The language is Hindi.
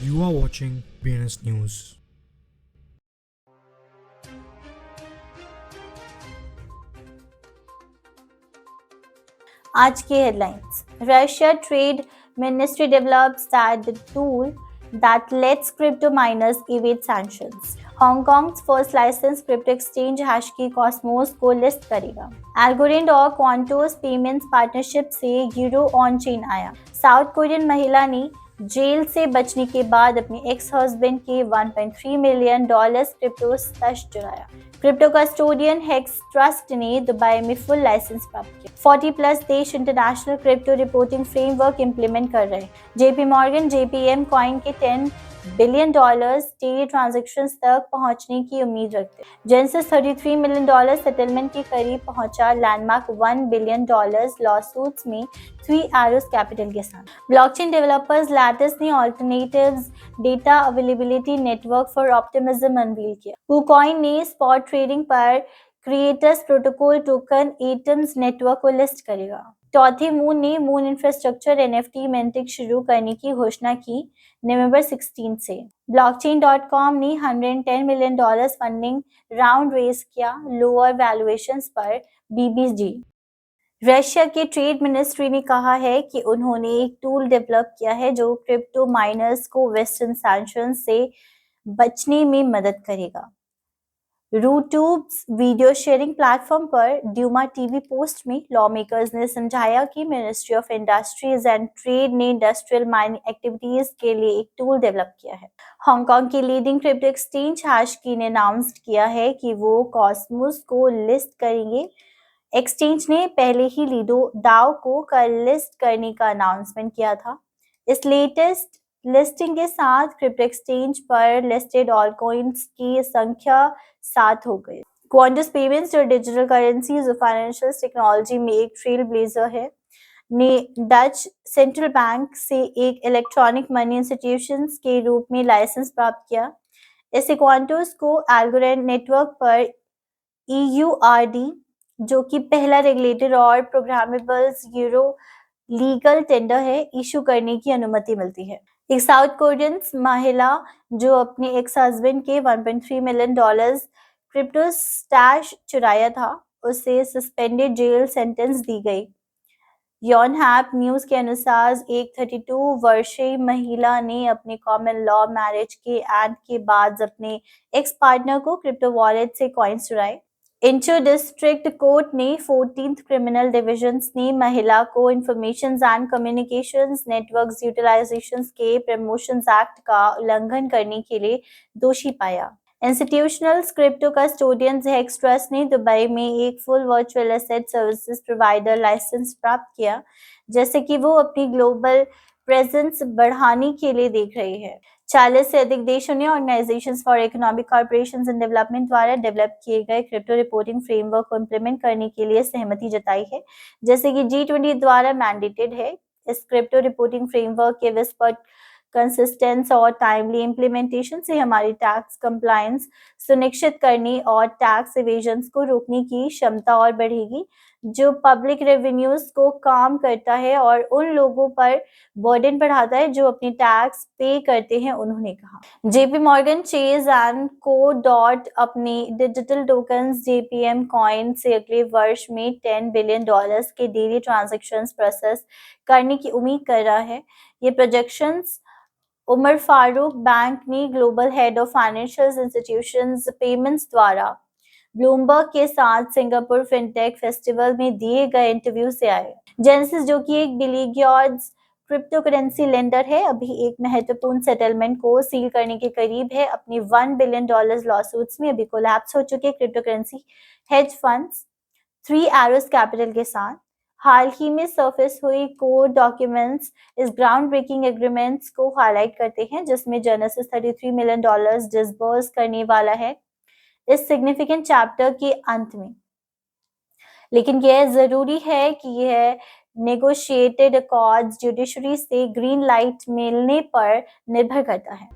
You are watching BNS News. आज की headlines. Russia Trade Ministry develops the tool that lets crypto miners evade sanctions. Hong Kong's first licensed crypto exchange Hashkey Cosmos को लिस्ट करेगा. Algorand और Quantos पेमेंट्स पार्टनरशिप से यूरो ऑन चेन आया. साउथ कोरियन महिला ने जेल से बचने के बाद अपने एक्स हस्बैंड के $1.3 मिलियन क्रिप्टो स्टश चुराया. क्रिप्टो कस्टोडियन हेक्स ट्रस्ट ने दुबई में फुल लाइसेंस प्राप्त किया. 40+ देश international crypto reporting framework implement कर रहे हैं. जेपी मॉर्गन जेपीएम कॉइन के $10 बिलियन डेली ट्रांजैक्शंस तक पहुंचने की उम्मीद रखते हैं. जेंसिस $33 मिलियन सेटलमेंट के करीब पहुंचा. लैंडमार्क $1 बिलियन लॉसूट्स में 3 एरोस कैपिटल के साथ. ब्लॉकचेन डेवलपर्स लैटिस ने alternatives data availability network for optimism unveil किया. KuCoin ने स्पॉट ट्रेडिंग पर creators protocol token atoms network को लिस्ट करेगा. चौथे मून ने मून इंफ्रास्ट्रक्चर NFT मिंटिंग शुरू करने की घोषणा की नवंबर 16 से. Blockchain.com ने $110 मिलियन फंडिंग राउंड रेज किया. लोअर वैल्यूएशंस पर BBG. रशिया के ट्रेड मिनिस्ट्री ने कहा है कि उन्होंने एक टूल डेवलप किया है जो क्रिप्टो माइनर्स को वेस्टर्न सैंक्शंस से बचने में मदद करेगा. रूट्यूब्स वीडियो शेयरिंग प्लेटफॉर्म पर ड्यूमा टीवी पोस्ट में लॉ मेकर्स ने समझाया कि ministry of industries and trade ने इंडस्ट्रियल माइनिंग एक्टिविटीज के लिए एक टूल डेवलप किया है. हांगकांग की लीडिंग क्रिप्टो एक्सचेंज हैशकी ने अनाउंस किया है कि वो कॉस्मोस को लिस्ट करेंगे. एक्सचेंज ने पहले ही लिडो डाओ को कल लिस्ट करने का अनाउंसमेंट किया था. इस लेटेस्ट लिस्टिंग के साथ क्रिप्टो एक्सचेंज पर लिस्टेड ऑलकॉइन्स की संख्या 7 हो गई. क्वांटस पेमेंट्स और डिजिटल करेंसीज और फाइनेंशियल टेक्नोलॉजी में एक ट्रेल ब्लेजर है. ने डच सेंट्रल बैंक से एक इलेक्ट्रॉनिक मनी इंस्टीट्यूशन के रूप में लाइसेंस प्राप्त किया. इस क्वांटस को एल्गोरिथम नेटवर्क पर EURD जो कि पहला रेगुलेटेड और प्रोग्रामेबल यूरो लीगल टेंडर है इशू करने की अनुमति मिलती है. एक साउथ कोरियन महिला जो अपने एक्स हस्बैंड के $1.3 मिलियन क्रिप्टो स्टैश चुराया था उसे सस्पेंडेड जेल सेंटेंस दी गई. यॉनहैप न्यूज के अनुसार एक 32 वर्षीय महिला ने अपने कॉमन लॉ मैरिज के एंड के बाद अपने एक्स पार्टनर को क्रिप्टो वॉलेट से कॉइन्स चुराए. इंटर डिस्ट्रिक्ट कोर्ट ने 14th क्रिमिनल डिविजन्स ने महिला को information and communications networks utilisations के प्रमोशंस एक्ट का उल्लंघन करने के लिए दोषी पाया. Institutional crypto custodians Hex Trust ने दुबई में एक full virtual asset services provider licence प्राप्त किया जैसे कि वो अपनी ग्लोबल प्रेजेंस बढ़ाने के लिए देख रही है. 40 से अधिक देशों ने organisations for economic corporations and development द्वारा डेवलप किए गए क्रिप्टो रिपोर्टिंग फ्रेमवर्क को इम्प्लीमेंट करने के लिए सहमति जताई है जैसे कि G20 द्वारा मैंडेटेड है. इस क्रिप्टो रिपोर्टिंग फ्रेमवर्क के विस्पट कंसिस्टेंस और टाइमली इम्प्लीमेंटेशन से हमारी टैक्स कंप्लायंस सुनिश्चित करने और टैक्स इवेजन्स को रोकने की क्षमता और बढ़ेगी जो पब्लिक रेवेन्यूज को काम करता है और उन लोगों पर बर्डन बढ़ाता है जो अपनी टैक्स पे करते हैं. उन्होंने कहा. JP Morgan chase and co dot अपने डिजिटल टोकन्स जेपीएम कॉइन से अगले वर्ष में $10 बिलियन के डेली ट्रांजैक्शंस प्रोसेस करने की उम्मीद कर रहा है. ये प्रोजेक्शंस उमर फारूक बैंक ने global head of financial institutions payments द्वारा ब्लूमबर्ग के साथ सिंगापुर फिनटेक फेस्टिवल में दिए गए इंटरव्यू से आए. जेनेसिस जो कि एक बिलियर्ड्स क्रिप्टो करेंसी लेंडर है अभी एक महत्वपूर्ण सेटलमेंट को सील करने के करीब है. अपनी $1 बिलियन लॉसूट्स में अभी कोलैप्स हो चुके crypto currency hedge funds 3 arrows capital के साथ हाल ही में सरफेस हुई कोड डॉक्यूमेंट्स इस ग्राउंड ब्रेकिंग एग्रीमेंट्स को हाईलाइट करते हैं जिसमें जेनेसिस $33 मिलियन डिसबर्स करने वाला है इस सिग्निफिकेंट चैप्टर के अंत में. लेकिन यह जरूरी है कि यह नेगोशिएटेड अकॉर्ड्स जुडिशरी से ग्रीन लाइट मिलने पर निर्भर करता है.